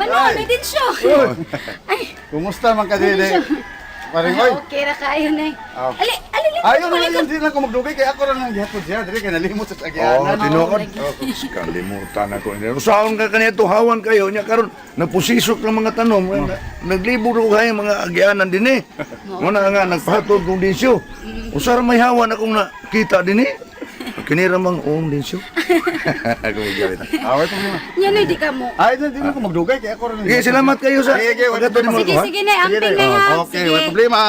Mano, Ay. ano din siya? Uy, Ay, kumusta man ka dede? Paring oy. okay ra kayo na. Oh. Ali, Ayaw na yun din ako magdugay kaya ako lang ang gihapon siya. Dili kay nalimot sa Oh, tagyanan. tinuod. lagi. Kalimutan ako. Saan ka kaniya tuhawan kayo niya karon nagpusisok ng mga tanom. Naglibog ko kayo mga agyanan din eh. Muna nga nagpahatod kong dinsyo. Usara may hawan akong nakita din eh. Kinira mang dinsyo. Ako magawin. Away problema. Yan na, di ka mo. Ay, din ako magdugay kaya ako lang. Sige, salamat kayo sa Sige, pagkatod mo Sige, ko ha. sige na, amping na ha. Okay, Sige. wala problema.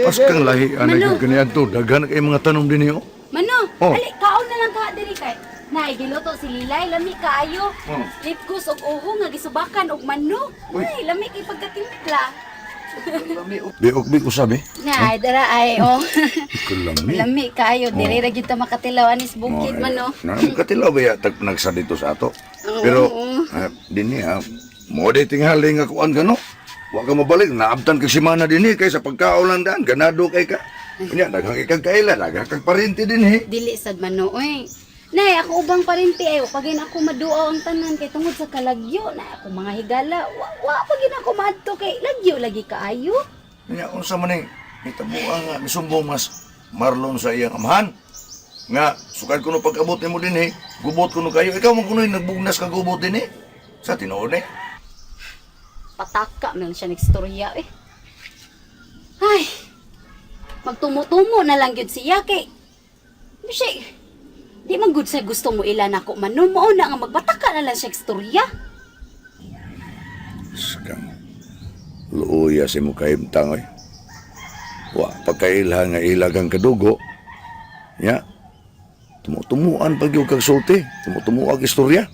Pas kang lahi, anak yung kaniya to. Daghan kayo mga tanom din eh. Mano, Oh. ali, kaon na lang ka diri kay. Nay, giluto si Lilay, lami kaayo. Oh. Lipkus og uho nga gisubakan og mano. Ay, lami kay pagkatimpla. Biok-biok ko sabi. Nay, dara ay oh. Kulami. Lami kaayo diri ra gyud ta makatilaw anis bukid mano. Katilaw ba ya nagsa dito sa ato? Pero dinhi ha, mo day tinghali nga kuan ka no. Wa ka mabalik naabtan kay semana dinhi kay sa pagkaon daan ganado kay ka. Unya daghang ikag kaila daghang kag parinti dinhi. Dili sad mano oy. Nay, ako ubang parinti ay pagin ako maduaw ang tanan kay tungod sa kalagyo na ako mga higala. Wa pagin ako maadto kay lagyo lagi kaayo. Unya unsa man ni hitabuan nga misumbong mas Marlon sa iyang amahan. Nga sukad kuno pag-abot nimo dinhi, gubot kuno kayo. Ikaw man kuno nagbugnas ka gubot dinhi. Sa tinuod eh. Pataka man siya nagstorya eh. Ay, magtumo-tumo na lang gyud siya kay Bisay, di man gud sa gusto mo ilan ako mano mo na nga magpataka na lang siya istorya. Skam. Luuya si mo kaimtang oy. Wa pagkailha nga ilagang kadugo. Ya. Tumutumuan pag yung kag sulti. Tumutumuag istorya.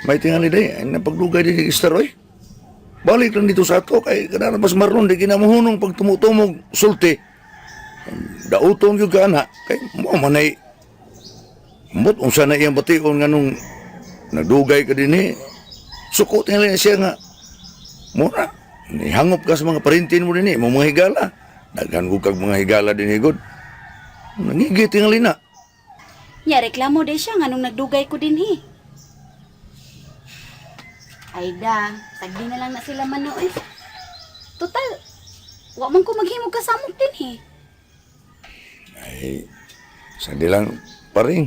May tingali day, ang napagdugay din ni Kister oy. Balik lang dito sa ato kay kanara mas maron di kinamuhunong pag tumutumog sulti. Dautong yung ka anak kay mo manay mut unsa na iyang bation nga nung nagdugay ka din eh. Suko tingali siya nga mura. Nihangop ka sa mga parintin mo din eh. Mga higala. Daghan ko kag mga higala din eh, God. Nangigit tingali na. Nya reklamo din siya nga nung nagdugay ko din hi. Ayda, sagdi na lang na sila mano eh. Total, wa man ko maghimog kasamok din hi. Ay, sandi lang paring.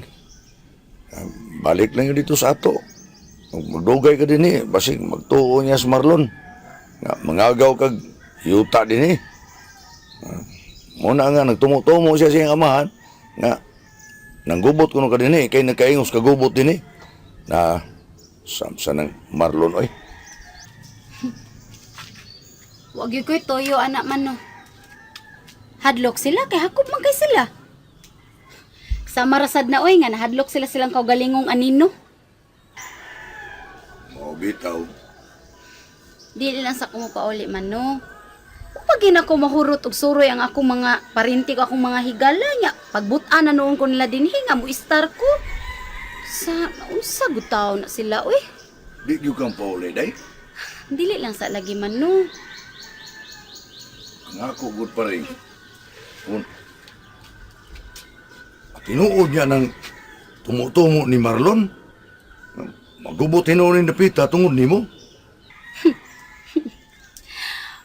Balik lang yun dito sa ato. Magdugay ka din eh. Basig magtuo niya sa Marlon. Nga, mangagaw kag yuta din eh. Muna nga, nagtumo-tumo siya siyang amahan. Nga, nanggubot ko ka din eh. Kaya nagkaingos kagubot din eh. Na, samsa ng Marlon oy. Wag yun ko'y toyo anak mano. Hadlok sila kay hakob man kay sila. Sa marasad na oy nga nahadlok sila silang kaugalingong anino. O, bitaw. Dili lang sa kumo pauli mano. Pagin ako mahurot og suroy ang akong mga parinti ko akong mga higala nya. Pagbutan na noon ko nila dinhi nga mo istar ko. Sa unsa gutaw na sila oy. Di yung kang pauli, day. Dili lang sa lagi mano. Ang ako, good pa rin. Tinuod niya ng tumutumo ni Marlon. Magubot hinunin na pita tungod ni mo.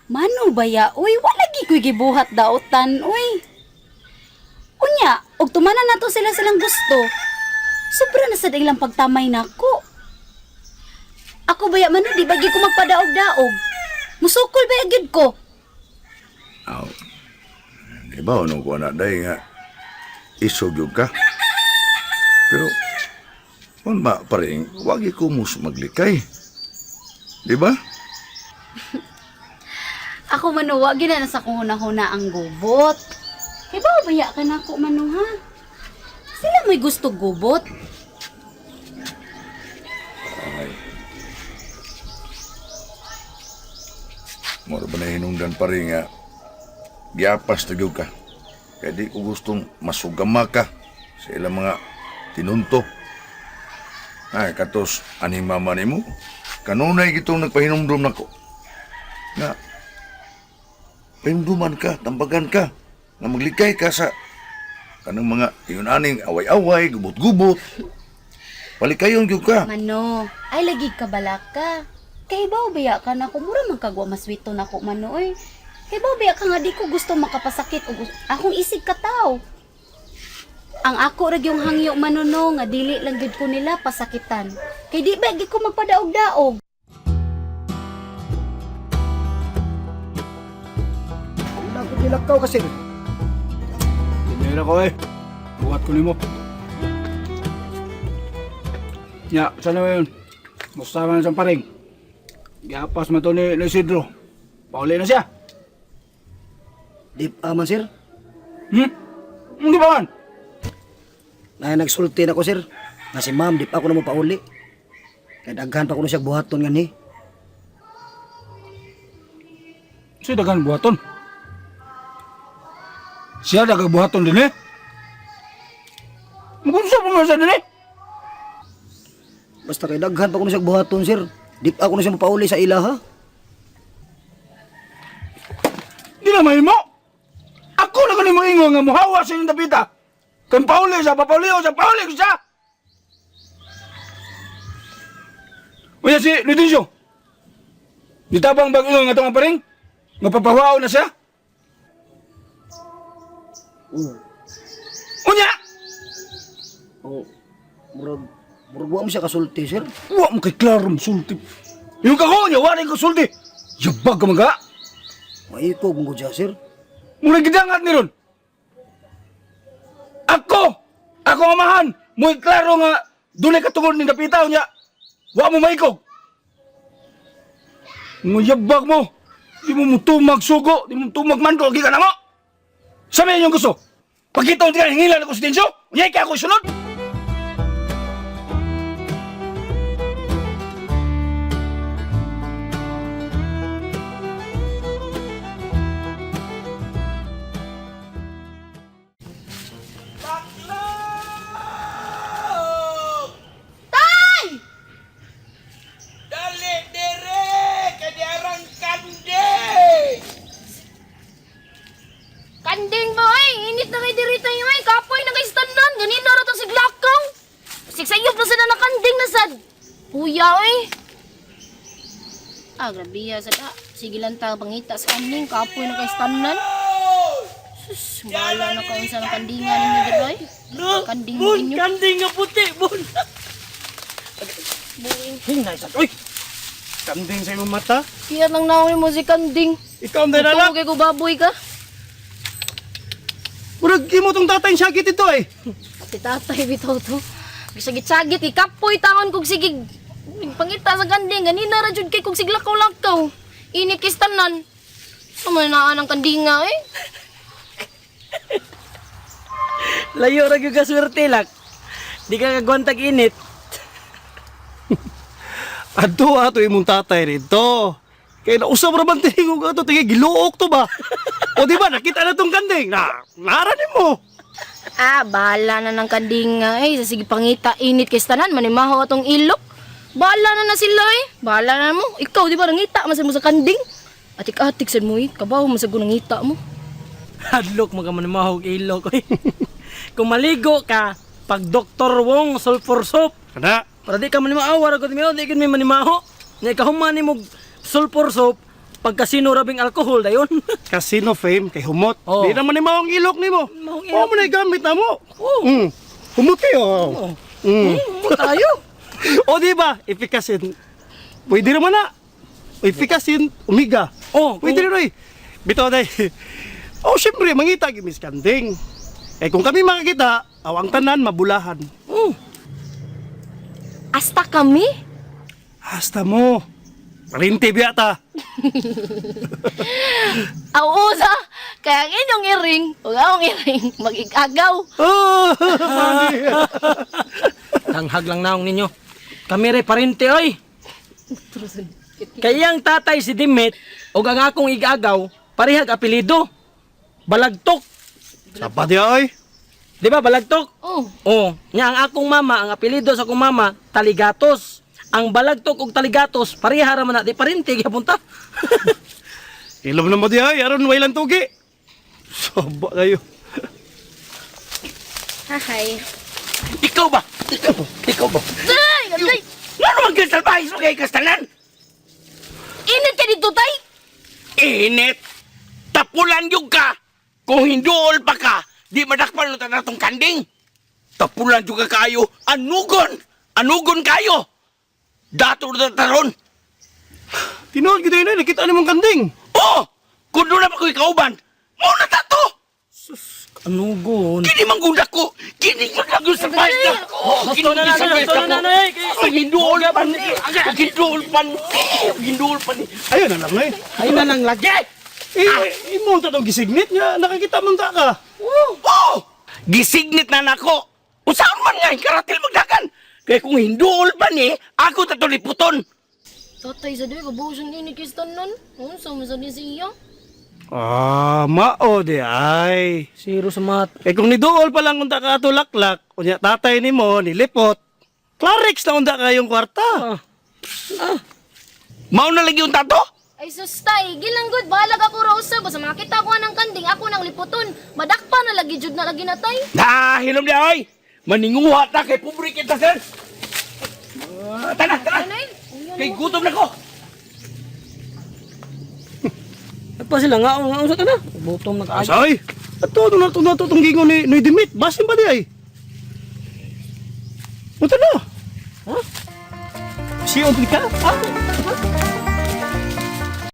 Mano baya oy wala gi koy gibuhat daotan oy. Unya, og tumanan nato sila silang gusto. Sobra na sa ilang pagtamay nako. Ako baya man di bagi ko magpadaog-daog. Musukol baya gyud ko. Aw. Di ba ano ko na day nga isog yun ka? Pero kung ba pa rin, wag ikumus maglikay. Di ba? Ako manuwa gina na sa kunahuna ang gubot. Kay ba baya ka nako manuha? Sila may gusto gubot. Ay. Moro ba na hinungdan pa rin nga giapas na gyud ka. Kaya di ko gustong masugama ka sa ilang mga tinunto. Ay, katos, aning mama ni mo. Kanunay gitong nagpahinumdum na ko. Nga, pahinumduman ka, tambagan ka, na maglikay ka sa kanang mga yun-aning away-away, gubot-gubot. Palikayon gyud ka. Mano, ay lagi ka balaka. Kay baw biya ka na ko mura man kagwa maswito na ko man oy. Kay baw biya ka nga di ko gusto makapasakit og akong isig ka tao. Ang ako ra yung hangyo manuno nga dili lang gid ko nila pasakitan. Kay di ba gid ko magpadaog-daog. Wala ko nilakaw kasi. Tinira ko eh. Buhat ko nimo. Ya, sana ba yun? Musta man sa paring. Giapas man to ni Isidro. Pauli na siya. Di man sir. Hindi ba man? Na nagsulti na ko sir. Na si ma'am, di pa ako na mo pauli. Kaya daghan pa ko na siya buhaton nga ni. Siya dagan buhaton. Siya dagang buhaton din eh. Magunsa pa man siya din eh. Basta kay daghan pa ko na siya buhaton sir. Di pa ako na siya mapauli sa ila ha. Di na mahimo. Ako na kanimo ingo nga muhawa sa inyong dapita. Kung pauli siya, papauli ko siya, pauli ko siya. Uya si Ludencio. Di tabang bag-ingo nga itong paring. Nga papahawao na siya. Unya! Oh, murag wa mo siya kasulti sir. Wa mo kay klaro sulti. Yung kako niya, wala ko sulti. Yabag ka mga. Maikog mo siya sir. Mula gidangat ni ron. Ako amahan. Muy klaro nga, dunay katungod ni napitaw niya. Wa mo maikog. Nguyabag mo. Di mo tumag sugo, di mo tumag mandol, giga na mo. Sabi yung gusto. Pagkita mo tingnan, hingilan ako si Densyo. Unyay ka ako isunod. Dali dire kadiarang kanding. Kanding mo ay, init na kay dirito yung ay, kapoy na kay stanan, ganito na itong siglakaw. Sigsayop na sana na kanding na sad. Huya ay. Grabe ya sada. Sige lang ta pangita sa kanding, kapoy na kay stanan. Sus, bahala na kaon sa kandingan ninyo diroy. Kanding mo inyo. Kanding nga puti, bun. Hingay sa uy. Kanding sa imong mata. Kaya lang naon mo si kanding. Ikaw ang Ito dalala. kay ko baboy ka. Murag imo tong tatay sakit ito eh. Ati tatay bitaw to. Gisagit-sagit, ikapoy taon kog sige. Pangita sa kanding, ganina ra jud kay kog siglakaw-lakaw. Init kay stanan. Sumanaan ang kandinga eh. Layo ra gyud ka swerte lak. Di ka kagwantag init. Ato imong tatay rito. Kaya nausap ra man tingog ato tingay giluok to ba? O di ba nakita na tong kanding? Naranin mo. Bahala na ng kandinga eh. Sige pangita, init kay stanan, manimaho atong ilok. Bahala na sila eh. Bahala na mo. Ikaw di ba nangita masay mo sa kanding? Atik-atik sad mo eh. Kabaho masay ko nangita mo. Hadlok mga manimahog ilok. Oy. Kung maligo ka, pag Dr. Wong sulfur soap, Kana? para di ka manimaawa ra gud mi, di gid mi manimaho. Nya kahuman ni mo sulfur soap pagkasino rabing alcohol dayon. Casino fame kay humot. Oh. Di naman ni mawang ilok nimo. Mawang Oo mo na gamit na mo. Oh. Humuti oh. Mo tayo. O di ba? Efficacy. Pwede naman na. Efficacy omega. Oh, Pwede rin. Bito day. Oh, syempre mangita gi Miss Kanding. Eh kung kami makakita, awang tanan mabulahan. Hasta kami? Hasta mo. Parinti biyata. Ausa! Kaya ang inyong iring, huwag akong iring, mag-igagaw. Oh, Tanghag lang naong ninyo. Kami rin parente oy. Kayang tatay si Dimet o ang akong igagaw, parihag apelido. Balagtok. Sapa di ay. Di ba balagtok? Oh, Oh, nya ang akong mama, ang apelido sa akong mama, Taligatos. Ang balagtok ug Taligatos, parihara man na, di parente gyapon ta. Ilom na mo di ay. Aron wailan tugi. Saba kayo. hahay. Ikaw ba? Ikaw ba? Ay, agay! Ano ang kristal bahis mo kay kastalan? Init! Tapulan yung ka! Kung hinduol pa ka, di madakpan na natong kanding! Tapulan yung ka kayo! Anugon! Anugon kayo! Dato na taron! Tinuod kita yun, nakita ni mong kanding. Oh! Kung doon na pa ko ikauban, mo na tato! Anugon. Kini manggunda ko! Kini ko sa pasta ko! Gusto na nanay, gusto na nanay. Ang hinduol pa ni! Ang hinduol pa ni! Ang hinduol pa ni! Ayun na lang na Ay na lang lagi. Imong tatong gisignit niya, nakakita mong ta ka. Oh! Gisignit na nako! Usaon man nga, karatil magdagan! Kaya kung hinduol pa ni, ako tatuliputon! Tatay sa doy, kabuhusan init kay tanan. Unsa man sa ni siya? Mao di ay. Zero sa mat. Kaya kung niduol pa lang kung ta ka atulaklak, kunya tatay ni mo, nilipot, Clarex na unda kayong kwarta. Mao na lagi yung tato? Ay sustay, gilanggod balag ako ra usab sa makita ko ng kanding ako nang liputon. Madakpa na lagi jud na lagi natay. Hilom di ay! Maninguha ta kay pobre kita sir! Tana! Anay? Kay gutom na ko! Ay pa sila nga sa kana. Butom na kaayo. Asay, ato na itong gingon ni Dimit, basin ba di ay? Punta na. Ha? Siyon ka? Ha?